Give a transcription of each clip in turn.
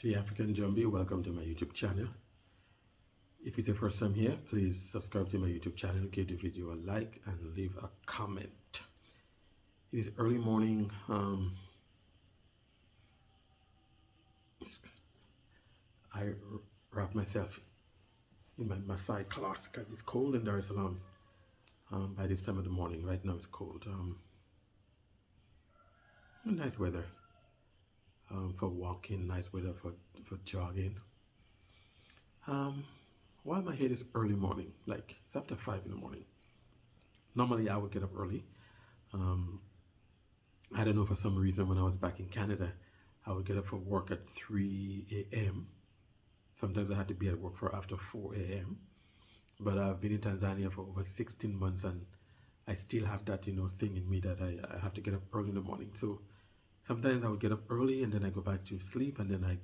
See African Jumbie, welcome to my YouTube channel. If it's your first time here, please subscribe to my YouTube channel, give the video a like and leave a comment. It is early morning. I wrap myself in my Maasai cloth because it's cold in Dar es Salaam by this time of the morning. Right now it's cold. Nice weather for walking, nice weather for jogging. Why my head is early morning, like it's after 5 in the morning. Normally I would get up early. I don't know, for some reason when I was back in Canada, I would get up for work at 3 a.m. Sometimes I had to be at work for after 4 a.m. But I've been in Tanzania for over 16 months and I still have that, thing in me that I have to get up early in the morning. So sometimes I would get up early and then I go back to sleep and then I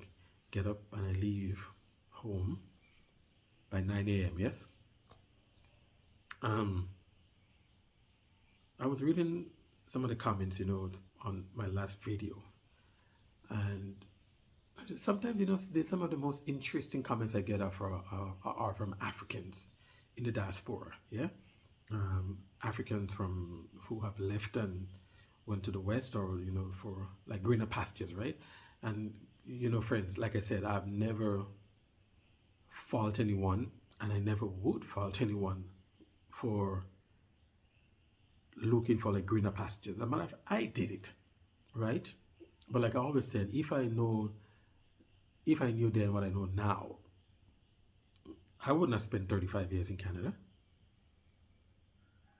get up and I leave home by 9 a.m. Yes. I was reading some of the comments, on my last video, and sometimes, some of the most interesting comments I get are from Africans in the diaspora. Yeah, Africans from who have left and went to the West, or for like greener pastures, right? And friends, like I said, I've never fault anyone, and I never would fault anyone for looking for like greener pastures. As a matter of fact, I did it, right? But like I always said, if I knew then what I know now, I wouldn't have spent 35 years in Canada,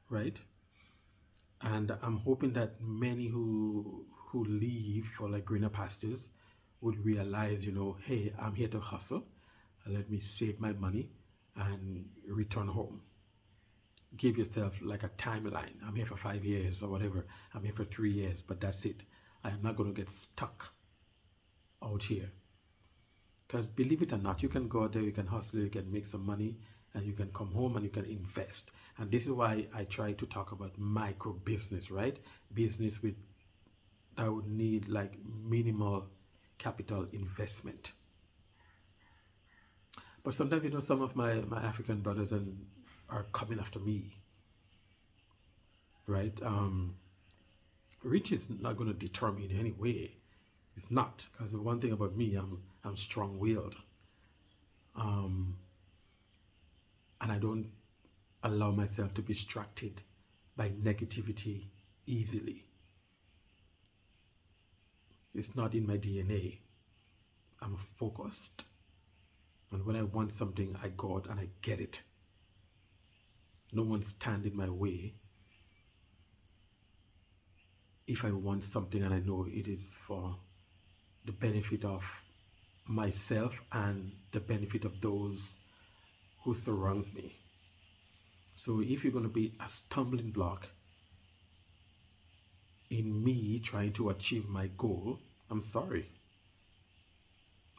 right? And I'm hoping that many who leave for like greener pastures would realize, hey, I'm here to hustle. Let me save my money and return home. Give yourself like a timeline. I'm here for 5 years or whatever. I'm here for 3 years, but that's it. I am not going to get stuck out here. Because believe it or not, you can go out there, you can hustle, you can make some money, and you can come home and you can invest. And this is why I try to talk about micro business, right? Business that would need like minimal capital investment. But sometimes, some of my African brothers are coming after me, right? Rich is not going to deter me in any way. It's not, because the one thing about me, I'm strong-willed, and I don't allow myself to be distracted by negativity easily. It's not in my DNA. I'm focused. And when I want something, I go out and I get it. No one stand in my way. If I want something and I know it is for the benefit of myself and the benefit of those who surrounds me. So if you're going to be a stumbling block in me trying to achieve my goal, I'm sorry.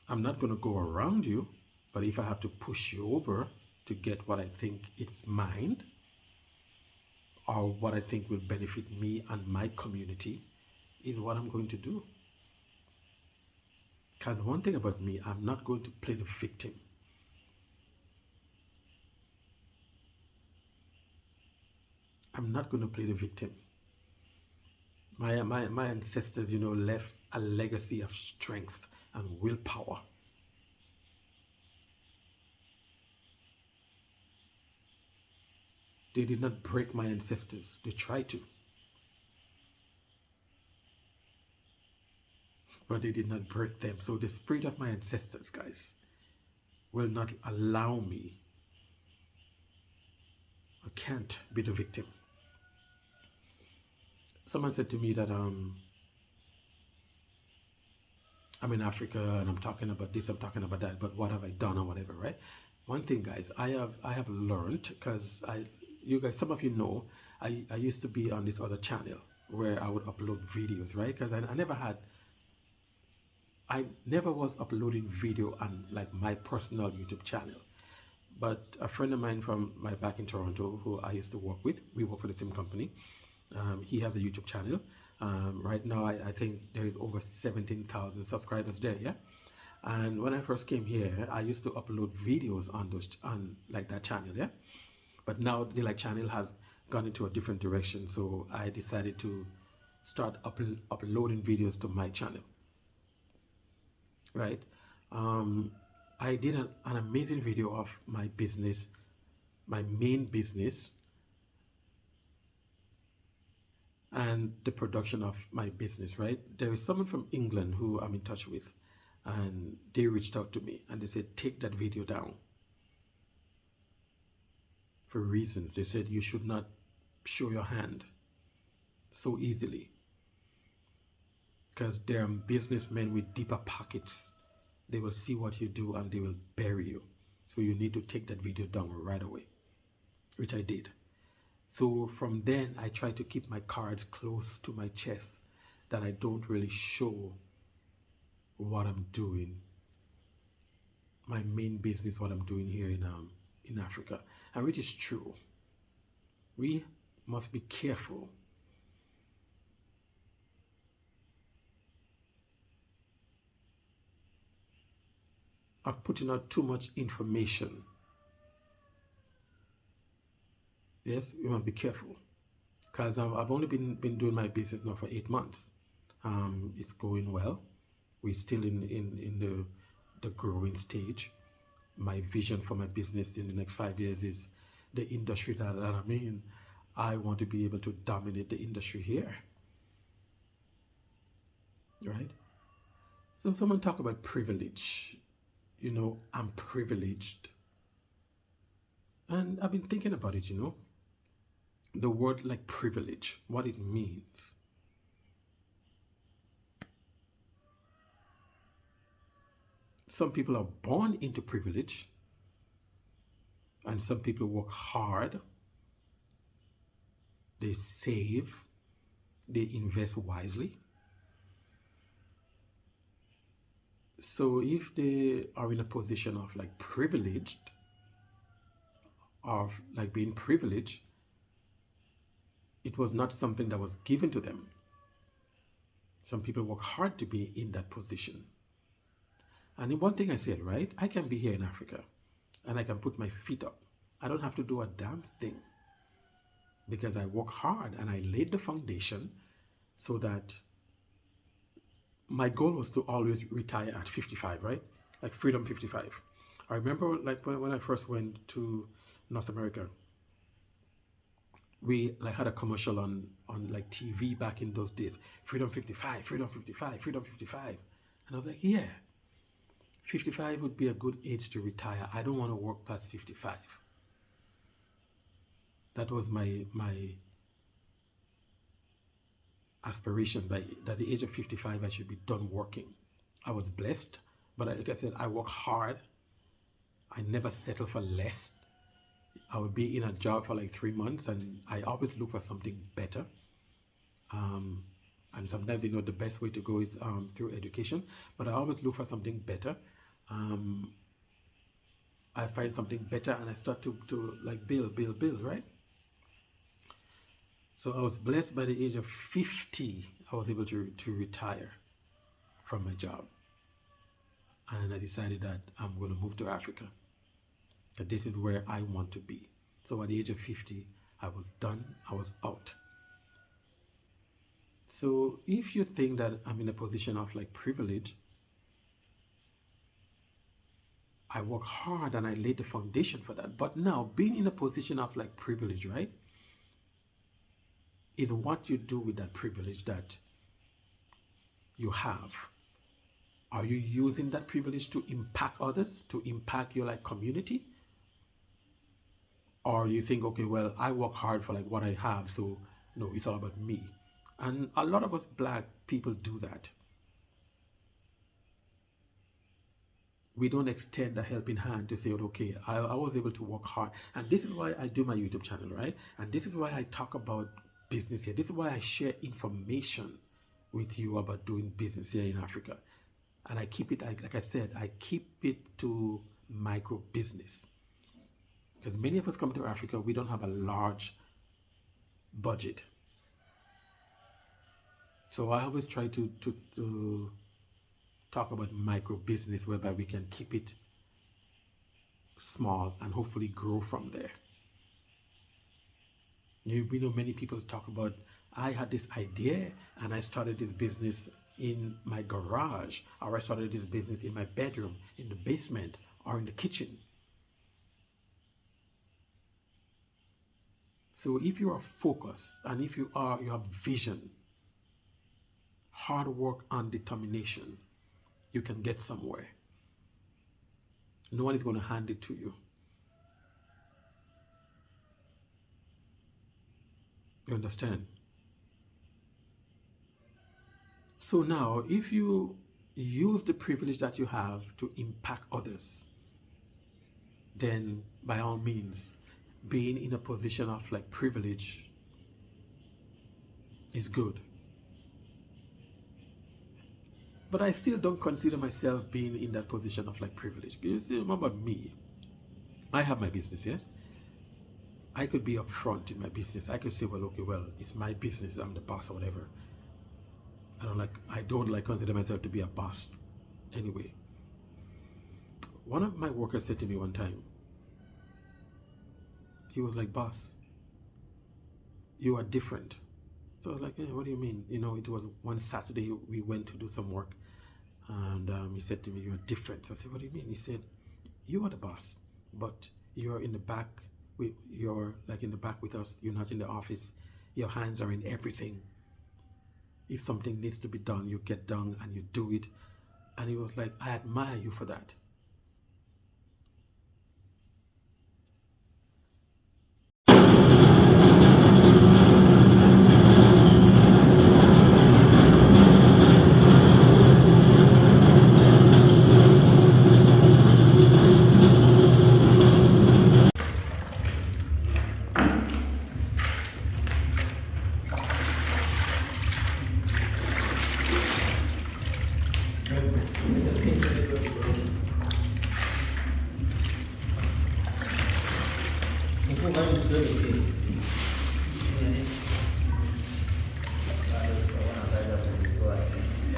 I'm not going to go around you. But if I have to push you over to get what I think is mine, or what I think will benefit me and my community, is what I'm going to do. Because one thing about me, I'm not going to play the victim. I'm not going to play the victim. My ancestors, left a legacy of strength and willpower. They did not break my ancestors. They tried to. But they did not break them. So the spirit of my ancestors, guys, will not allow me. I can't be the victim. Someone said to me that I'm in Africa and I'm talking about this, I'm talking about that, but what have I done or whatever, right? One thing, guys, I have learned, because you guys, some of you know, I used to be on this other channel where I would upload videos, right? Because I never was uploading video on like my personal YouTube channel. But a friend of mine from back in Toronto, who I used to work with, we work for the same company. He has a YouTube channel. Right now, I think there is over 17,000 subscribers there, yeah? And when I first came here, I used to upload videos on those on like that channel, yeah. But now the like channel has gone into a different direction, so I decided to start uploading videos to my channel, right? Um, I did an amazing video of my business, my main business, and the production of my business, right? There is someone from England who I'm in touch with, and they reached out to me and they said, take that video down for reasons. They said you should not show your hand so easily because there are businessmen with deeper pockets. They will see what you do and they will bury you. So you need to take that video down right away, which I did. So from then, I try to keep my cards close to my chest, that I don't really show what I'm doing, my main business, what I'm doing here in Africa, and which is true. We must be careful of putting out too much information. Yes, we must be careful because I've only been doing my business now for 8 months. It's going well. We're still in the growing stage. My vision for my business in the next 5 years is the industry that I'm in. I want to be able to dominate the industry here, right? So someone talk about privilege. You know, I'm privileged. And I've been thinking about it, the word like privilege, what it means. Some people are born into privilege, and some people work hard, they save, they invest wisely. So if they are in a position of like privileged, of like being privileged, it was not something that was given to them. Some people work hard to be in that position. And one thing I said, right? I can be here in Africa and I can put my feet up. I don't have to do a damn thing because I work hard and I laid the foundation so that my goal was to always retire at 55, right? Like freedom 55. I remember like when I first went to North America, we like had a commercial on like TV back in those days. Freedom 55, freedom 55, freedom 55. And I was like, yeah, 55 would be a good age to retire. I don't want to work past 55. That was my aspiration. By at the age of 55, I should be done working. I was blessed, but like I said, I work hard. I never settle for less. I would be in a job for like 3 months, and I always look for something better. And sometimes, the best way to go is through education, but I always look for something better. I find something better, and I start to like build, right? So I was blessed by the age of 50, I was able to retire from my job. And I decided that I'm going to move to Africa, that this is where I want to be. So at the age of 50, I was done, I was out. So if you think that I'm in a position of like privilege, I work hard and I laid the foundation for that. But now being in a position of like privilege, right, is what you do with that privilege that you have. Are you using that privilege to impact others, to impact your like community? Or you think, okay, well, I work hard for like what I have, so no, it's all about me. And a lot of us black people do that. We don't extend a helping hand to say, okay, I was able to work hard. And this is why I do my YouTube channel, right? And this is why I talk about business here. This is why I share information with you about doing business here in Africa. And I keep it, like I said, I keep it to micro business. Because many of us come to Africa, we don't have a large budget. So I always try to talk about micro business whereby we can keep it small and hopefully grow from there. We know many people talk about, I had this idea and I started this business in my garage, or I started this business in my bedroom, in the basement, or in the kitchen. So if you are focused and if you have vision, hard work and determination, you can get somewhere. No one is going to hand it to you. You understand? So now, if you use the privilege that you have to impact others, then by all means, being in a position of like privilege is good. But I still don't consider myself being in that position of like privilege. You see, remember me, I have my business, yes? I could be upfront in my business. I could say, well, okay, well, it's my business, I'm the boss or whatever. I don't like consider myself to be a boss anyway. One of my workers said to me one time, he was like, boss, you are different. So I was like, what do you mean? It was one Saturday we went to do some work, and he said to me, you're different. So I said, what do you mean? He said, you are the boss, but you're in the back. You're like in the back with us. You're not in the office. Your hands are in everything. If something needs to be done, you get done and you do it. And he was like, I admire you for that.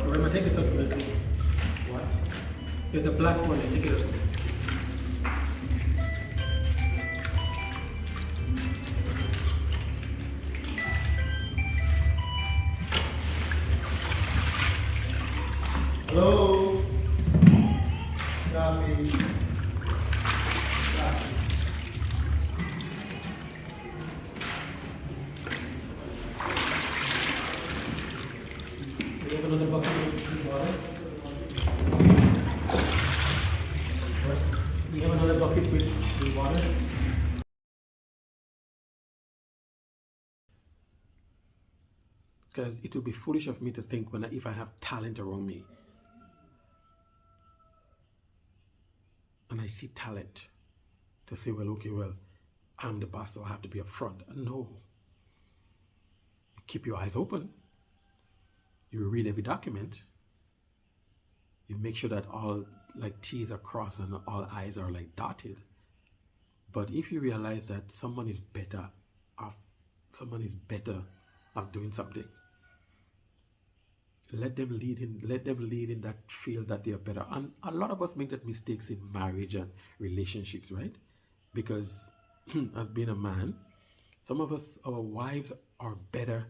Remember, take this out for me. What? There's a black one. Take it out. Hello? Coffee. Do you have another bucket with water? What? Do you have another bucket with water? Because it would be foolish of me to think if I have talent around me and I see talent to say, well, okay, well, I'm the boss, so I have to be up front. No. Keep your eyes open. You read every document. You make sure that all like T's are crossed and all I's are like dotted. But if you realize that someone is better of doing something, let them lead in that field that they are better. And a lot of us make that mistakes in marriage and relationships, right? Because as being a man, some of us, our wives are better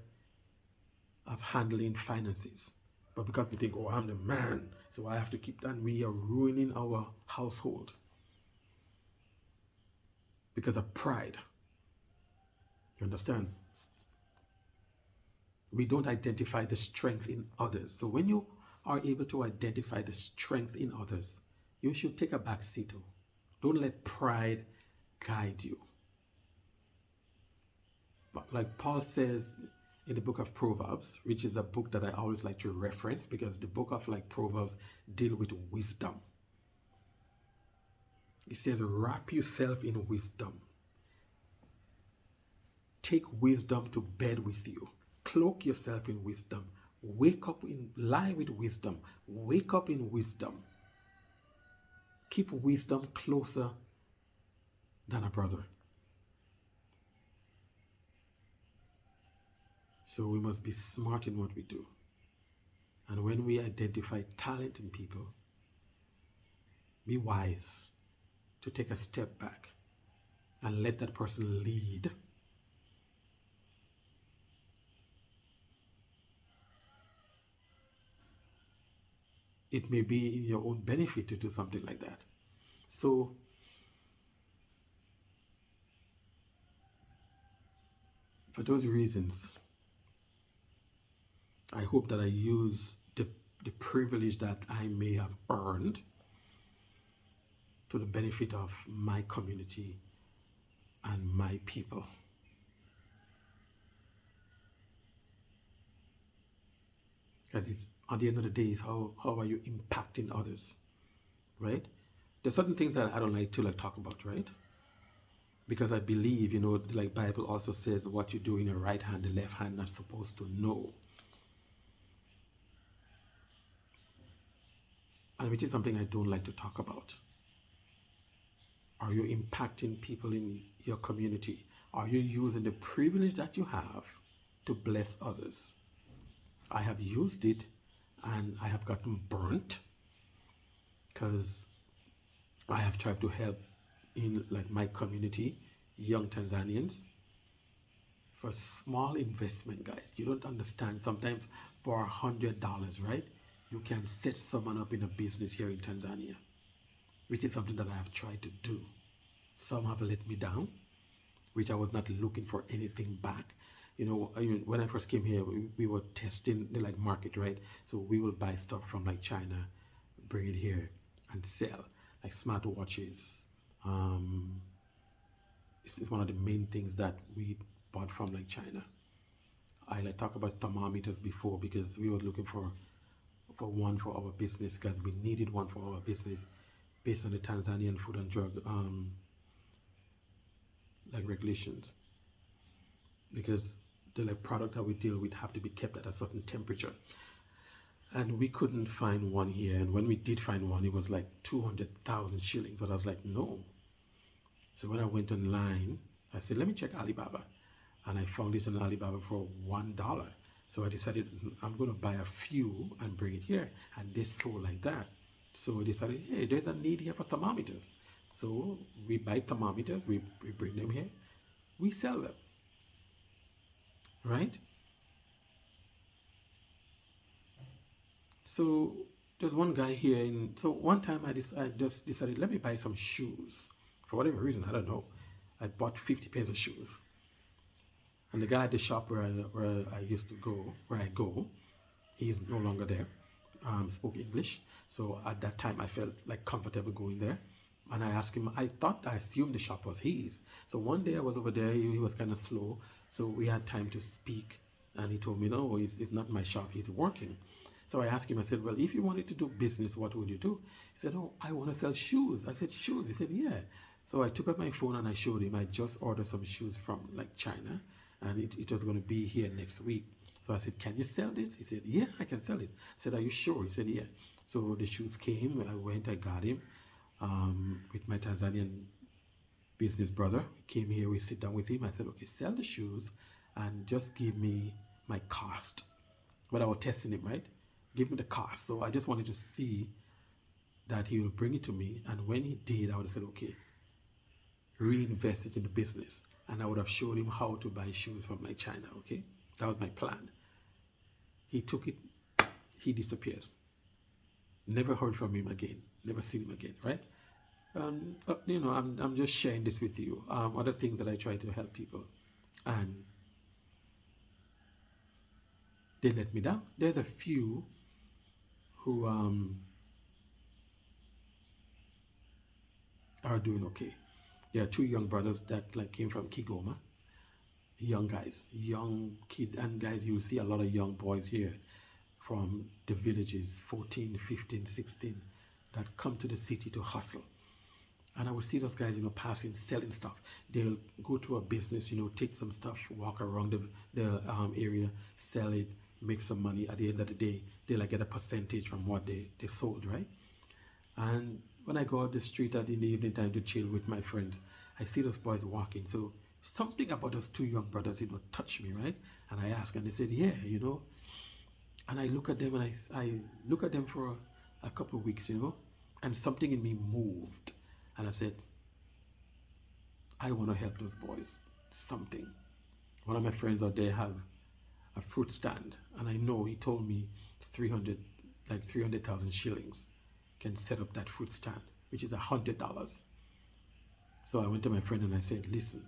of handling finances. But because we think, oh, I'm the man, so I have to keep that, we are ruining our household because of pride. You understand? We don't identify the strength in others. So when you are able to identify the strength in others, you should take a back seat. Don't let pride guide you. But like Paul says in the book of Proverbs, which is a book that I always like to reference because the book of like Proverbs deal with wisdom. It says, wrap yourself in wisdom. Take wisdom to bed with you. Cloak yourself in wisdom. Lie with wisdom. Wake up in wisdom. Keep wisdom closer than a brother. So we must be smart in what we do. And when we identify talent in people, be wise to take a step back and let that person lead. It may be in your own benefit to do something like that. So for those reasons, I hope that I use the privilege that I may have earned to the benefit of my community and my people. Because it's, at the end of the day, is how are you impacting others, right? There's certain things that I don't like to talk about, right? Because I believe, like Bible also says, what you do in your right hand, the left hand not supposed to know. And which is something I don't like to talk about. Are you impacting people in your community? Are you using the privilege that you have to bless others? I have used it and I have gotten burnt because I have tried to help in like my community, young Tanzanians, for small investment, guys. You don't understand. Sometimes for $100, right? You can set someone up in a business here in Tanzania, which is something that I have tried to do. Some have let me down, which I was not looking for anything back. When I first came here, we were testing the market, right? So we will buy stuff from China, bring it here and sell, like smartwatches. This is one of the main things that we bought from China. I talked about thermometers before because we were looking for one for our business because we needed one for our business based on the Tanzanian Food and Drug regulations, because the product that we deal with have to be kept at a certain temperature, and we couldn't find one here. And when we did find one, it was 200,000 shillings. But I was like, no. So when I went online, I said, let me check Alibaba, and I found it on Alibaba for $1. So I decided I'm going to buy a few and bring it here, and they sold like that. So I decided, hey, there's a need here for thermometers. So we buy thermometers, we bring them here, we sell them, right? So there's one guy here so one time I just decided, let me buy some shoes. For whatever reason, I don't know. I bought 50 pairs of shoes. And the guy at the shop where I used to go, where I go, he's no longer there, spoke English. So at that time, I felt comfortable going there. And I asked him, I assumed the shop was his. So one day I was over there, he was kind of slow. So we had time to speak. And he told me, no, it's not my shop, he's working. So I asked him, I said, well, if you wanted to do business, what would you do? He said, oh, I want to sell shoes. I said, shoes? He said, yeah. So I took out my phone and I showed him. I just ordered some shoes from China, and it was going to be here next week. So I said, can you sell this? He said, yeah, I can sell it. I said, are you sure? He said, yeah. So the shoes came. I went, I got him with my Tanzanian business brother. Came here, we sit down with him. I said, okay, sell the shoes and just give me my cost. But I was testing him, right? Give me the cost. So I just wanted to see that he will bring it to me. And when he did, I would have said, okay, reinvest it in the business. And I would have showed him how to buy shoes from China, okay? That was my plan. He took it, he disappeared. Never heard from him again. Never seen him again, right? I'm just sharing this with you. Other things that I try to help people, and they let me down. There's a few who are doing okay. There are two young brothers that came from Kigoma. Young guys, young kids, and guys, you will see a lot of young boys here from the villages, 14, 15, 16, that come to the city to hustle. And I would see those guys, passing, selling stuff. They'll go to a business, take some stuff, walk around the area, sell it, make some money. At the end of the day, they get a percentage from what they sold, right? And when I go out the street in the evening time to chill with my friends, I see those boys walking. So something about those two young brothers, touched me, right? And I asked, and they said, yeah, And I look at them and I look at them for a couple of weeks, and something in me moved. And I said, I want to help those boys. Something. One of my friends out there have a fruit stand, and I know he told me 300, like 300,000 shillings can set up that fruit stand, which is $100. So I went to my friend and I said, listen.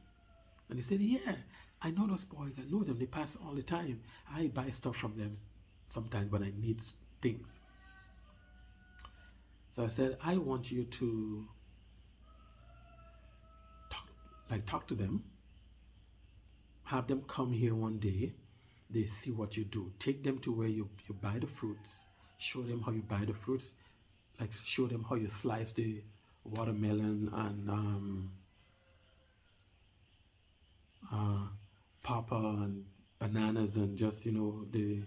And he said, yeah, I know those boys. I know them. They pass all the time. I buy stuff from them sometimes when I need things. So I said, I want you to talk to them, have them come here one day. They see what you do. Take them to where you buy the fruits. Show them how you buy the fruits. Like show them how you slice the watermelon and pawpaw and bananas and just the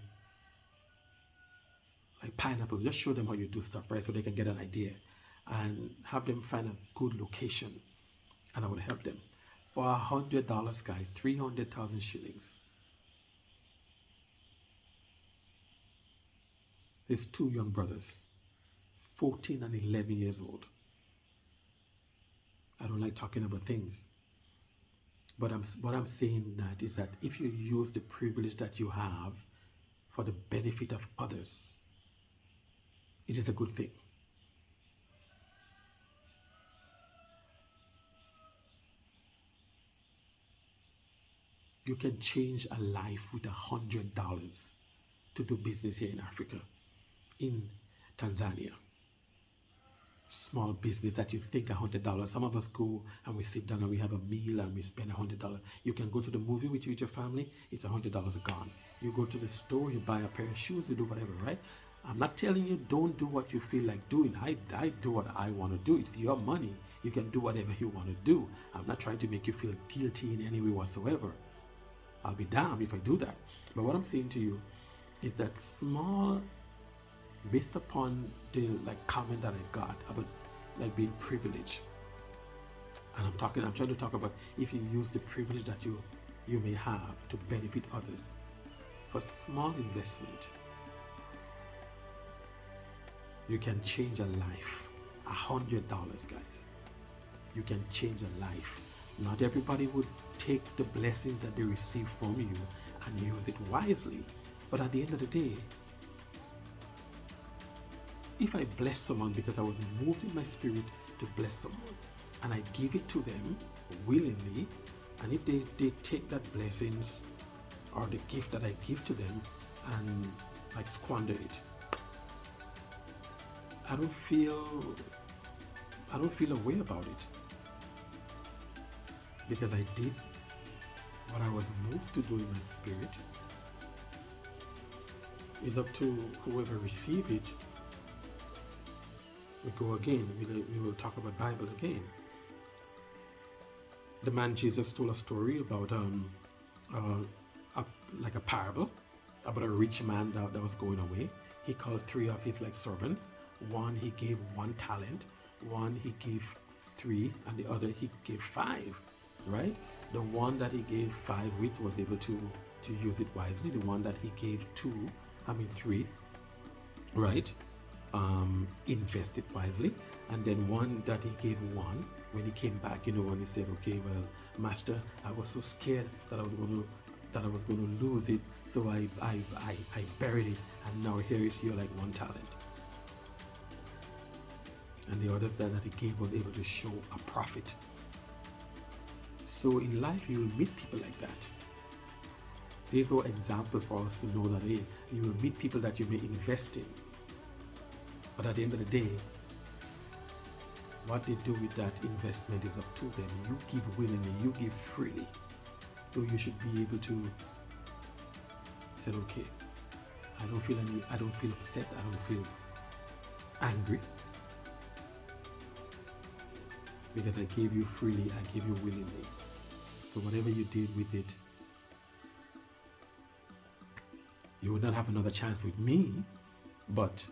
like pineapple. Just show them how you do stuff, right? So they can get an idea, and have them find a good location, and I would help them for $100, guys. 300,000 shillings. There's two young brothers, 14 and 11 years old. I don't like talking about things, but what I'm saying that is that if you use the privilege that you have for the benefit of others, it is a good thing. You can change a life with $100 to do business here in Africa, in Tanzania. Small business that you think $100. Some of us go and we sit down and we have a meal and we spend $100. You can go to the movie with your family, it's $100 gone. You go to the store, you buy a pair of shoes, you do whatever, right? I'm not telling you don't do what you feel like doing. I do what I want to do. It's your money. You can do whatever you want to do. I'm not trying to make you feel guilty in any way whatsoever. I'll be damned if I do that. But what I'm saying to you is that small, based upon the comment that I got about being privileged, and I'm trying to talk about if you use the privilege that you may have to benefit others for small investment, you can change a life. $100, guys. You can change a life. Not everybody would take the blessings that they receive from you and use it wisely. But at the end of the day, if I bless someone because I was moved in my spirit to bless someone, and I give it to them willingly, and if they take that blessings or the gift that I give to them and squander it, I don't feel a way about it, because I did what I was moved to do in my spirit. It's up to whoever receive it. We go again. We will talk about Bible again. The man Jesus told a story about a parable about a rich man that was going away. He called three of his servants. One he gave 1 talent, one he gave 3, and the other he gave 5. Right? The one that he gave 5 with was able to use it wisely. The one that he gave 3, right? Invested wisely. And then one that he gave 1, when he came back, when he said, okay, well, master, I was so scared that I was going to lose it, so I buried it, and now here is your 1 talent. And the others that he gave was able to show a profit. So in life, you will meet people like that. These are examples for us to know that you will meet people that you may invest in. But at the end of the day, what they do with that investment is up to them. You give willingly, you give freely. So you should be able to say, okay, I don't feel upset, I don't feel angry, because I gave you freely, I gave you willingly. So whatever you did with it, you will not have another chance with me, but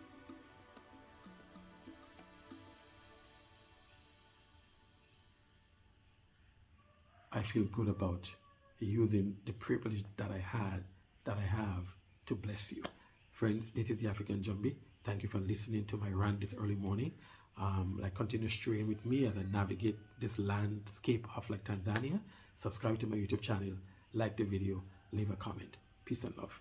I feel good about using the privilege that I have to bless you. Friends, this is the African Jumbie. Thank you for listening to my rant this early morning. Continue straying with me as I navigate this landscape of like Tanzania. Subscribe to my YouTube channel, like the video, leave a comment. Peace and love.